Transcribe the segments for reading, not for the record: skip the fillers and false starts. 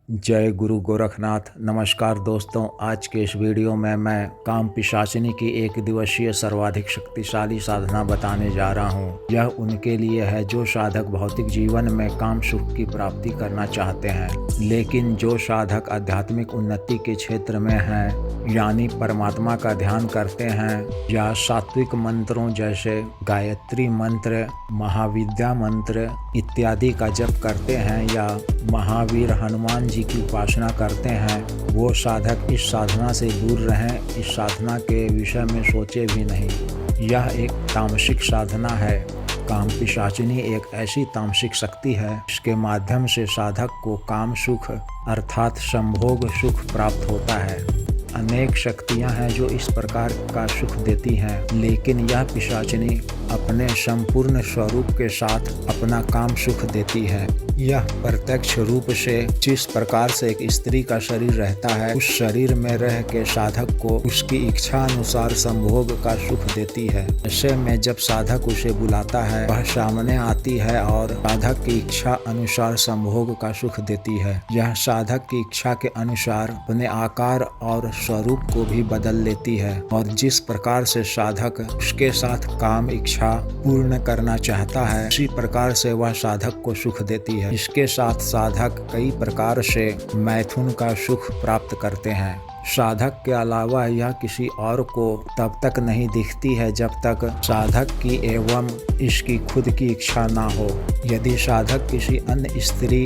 जय गुरु गोरखनाथ। नमस्कार दोस्तों, आज के इस वीडियो में मैं काम पिशाचिनी की एक दिवसीय सर्वाधिक शक्तिशाली साधना बताने जा रहा हूँ। यह उनके लिए है जो साधक भौतिक जीवन में काम सुख की प्राप्ति करना चाहते हैं, लेकिन जो साधक आध्यात्मिक उन्नति के क्षेत्र में हैं, यानी परमात्मा का ध्यान करते हैं या सात्विक मंत्रों जैसे गायत्री मंत्र, महाविद्या मंत्र इत्यादि का जप करते हैं या महावीर हनुमान जी की उपासना करते हैं, वो साधक इस साधना से दूर रहें। इस साधना के विषय में सोचे भी नहीं। यह एक तामसिक साधना है। काम पिशाचिनी एक ऐसी तामसिक शक्ति है जिसके माध्यम से साधक को काम सुख अर्थात संभोग सुख प्राप्त होता है। अनेक शक्तियां हैं जो इस प्रकार का सुख देती हैं, लेकिन यह पिशाचिनी अपने संपूर्ण स्वरूप के साथ अपना काम सुख देती है। यह प्रत्यक्ष रूप से जिस प्रकार से एक स्त्री का शरीर रहता है, उस शरीर में रह के साधक को उसकी इच्छा अनुसार संभोग का सुख देती है। ऐसे में जब साधक उसे बुलाता है, वह सामने आती है और साधक की इच्छा अनुसार संभोग का सुख देती है। यह साधक की इच्छा के अनुसार अपने आकार और स्वरूप को भी बदल लेती है और जिस प्रकार से साधक उसके साथ काम इच्छा पूर्ण करना चाहता है, उसी प्रकार से वह साधक को सुख देती है। इसके साथ साधक कई प्रकार से मैथुन का सुख प्राप्त करते हैं। साधक के अलावा यह किसी और को तब तक नहीं दिखती है जब तक साधक की एवं इसकी खुद की इच्छा ना हो। यदि साधक किसी अन्य स्त्री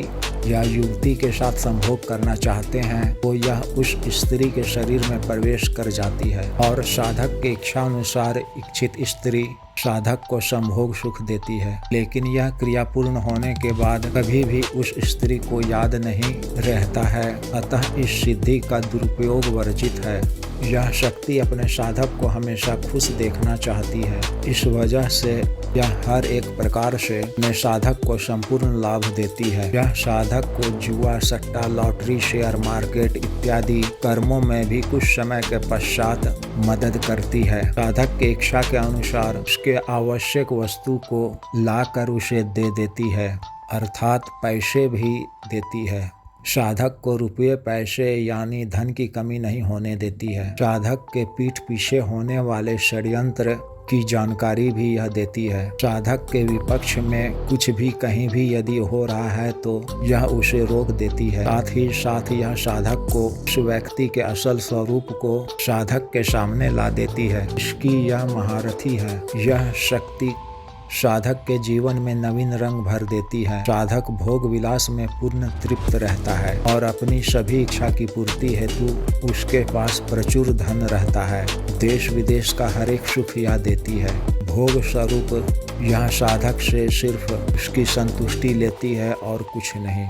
या युवती के साथ संभोग करना चाहते हैं तो यह उस स्त्री के शरीर में प्रवेश कर जाती है और साधक के इच्छा अनुसार इच्छित स्त्री साधक को संभोग सुख देती है, लेकिन यह क्रिया पूर्ण होने के बाद कभी भी उस स्त्री को याद नहीं रहता है। अतः इस सिद्धि का दुरुपयोग वर्जित है। यह शक्ति अपने साधक को हमेशा खुश देखना चाहती है। इस वजह से यह हर एक प्रकार से अपने साधक को संपूर्ण लाभ देती है। यह साधक को जुआ, सट्टा, लॉटरी, शेयर मार्केट इत्यादि कर्मों में भी कुछ समय के पश्चात मदद करती है। साधक की इच्छा के अनुसार उसके आवश्यक वस्तु को लाकर उसे दे देती है, अर्थात पैसे भी देती है। साधक को रुपये पैसे यानी धन की कमी नहीं होने देती है। साधक के पीठ पीछे होने वाले षड्यंत्र की जानकारी भी यह देती है। साधक के विपक्ष में कुछ भी कहीं भी यदि हो रहा है तो यह उसे रोक देती है। साथ ही साथ यह साधक को उस व्यक्ति के असल स्वरूप को साधक के सामने ला देती है। इसकी यह महारथी है। यह शक्ति साधक के जीवन में नवीन रंग भर देती है। साधक भोग विलास में पूर्ण तृप्त रहता है और अपनी सभी इच्छा की पूर्ति हेतु उसके पास प्रचुर धन रहता है। देश विदेश का हर एक सुख यह देती है। भोग स्वरूप यह साधक से सिर्फ उसकी संतुष्टि लेती है और कुछ नहीं।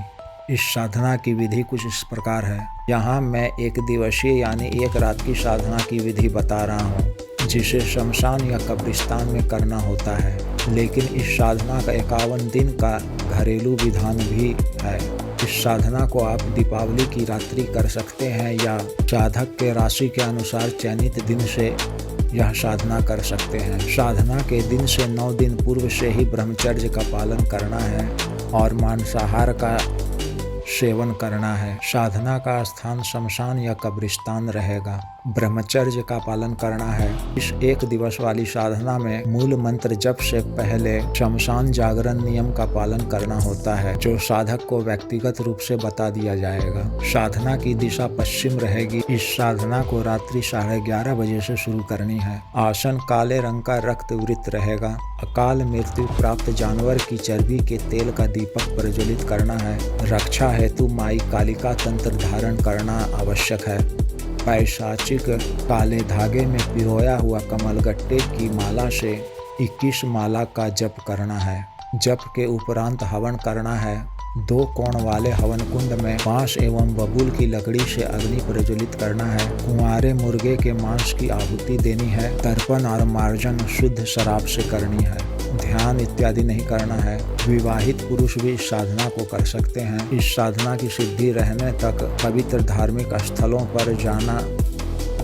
इस साधना की विधि कुछ इस प्रकार है। यहाँ मैं एक दिवसीय यानी एक रात की साधना की विधि बता रहा हूँ, जिसे शमशान या कब्रिस्तान में करना होता है, लेकिन इस साधना का 51 दिन का घरेलू विधान भी है। इस साधना को आप दीपावली की रात्रि कर सकते हैं या साधक के राशि के अनुसार चयनित दिन से यह साधना कर सकते हैं। साधना के दिन से 9 दिन पूर्व से ही ब्रह्मचर्य का पालन करना है और मांसाहार का सेवन करना है। साधना का स्थान शमशान या कब्रिस्तान रहेगा। ब्रह्मचर्य का पालन करना है। इस एक दिवस वाली साधना में मूल मंत्र जप से पहले शमशान जागरण नियम का पालन करना होता है, जो साधक को व्यक्तिगत रूप से बता दिया जाएगा। साधना की दिशा पश्चिम रहेगी। इस साधना को रात्रि 11:30 बजे से शुरू करनी है। आसन काले रंग का रक्त वृत्त रहेगा। अकाल मृत्यु प्राप्त जानवर की चर्बी के तेल का दीपक प्रज्वलित करना है। रक्षा हेतु माई कालिका तंत्र धारण करना आवश्यक है। पैशाचिक काले धागे में पिरोया हुआ कमलगट्टे की माला से 21 माला का जप करना है। जप के उपरांत हवन करना है। 2 कोण वाले हवन कुंड में बांस एवं बबूल की लकड़ी से अग्नि प्रज्वलित करना है। कुंवारे मुर्गे के मांस की आहुति देनी है। तर्पण और मार्जन शुद्ध शराब से करनी है। ध्यान इत्यादि नहीं करना है। विवाहित पुरुष भी इस साधना को कर सकते हैं। इस साधना की सिद्धि रहने तक पवित्र धार्मिक स्थलों पर जाना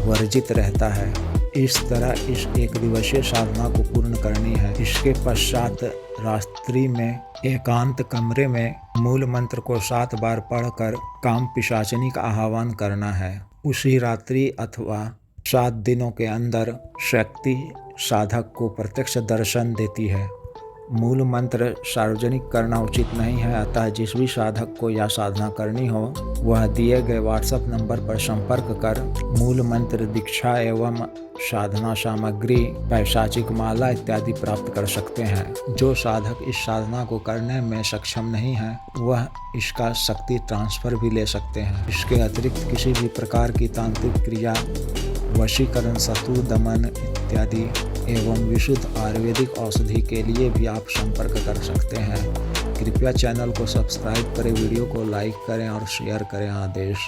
वर्जित रहता है। इस तरह इस एक दिवसीय साधना को पूर्ण करनी है। इसके पश्चात रात्रि में एकांत कमरे में मूल मंत्र को 7 बार पढ़कर काम पिशाचिनी का आह्वान करना है। उसी रात्रि अथवा 7 दिनों के अंदर शक्ति साधक को प्रत्यक्ष दर्शन देती है। मूल मंत्र सार्वजनिक करना उचित नहीं है, अतः जिस भी साधक को यह साधना करनी हो वह दिए गए व्हाट्सएप नंबर पर संपर्क कर मूल मंत्र दीक्षा एवं साधना सामग्री, पैशाचिक माला इत्यादि प्राप्त कर सकते हैं। जो साधक इस साधना को करने में सक्षम नहीं है वह इसका शक्ति ट्रांसफर भी ले सकते हैं। इसके अतिरिक्त किसी भी प्रकार की तांत्रिक क्रिया, वशीकरण, शत्रु दमन इत्यादि एवं विशुद्ध आयुर्वेदिक औषधि के लिए भी आप संपर्क कर सकते हैं। कृपया चैनल को सब्सक्राइब करें, वीडियो को लाइक करें और शेयर करें। आदेश।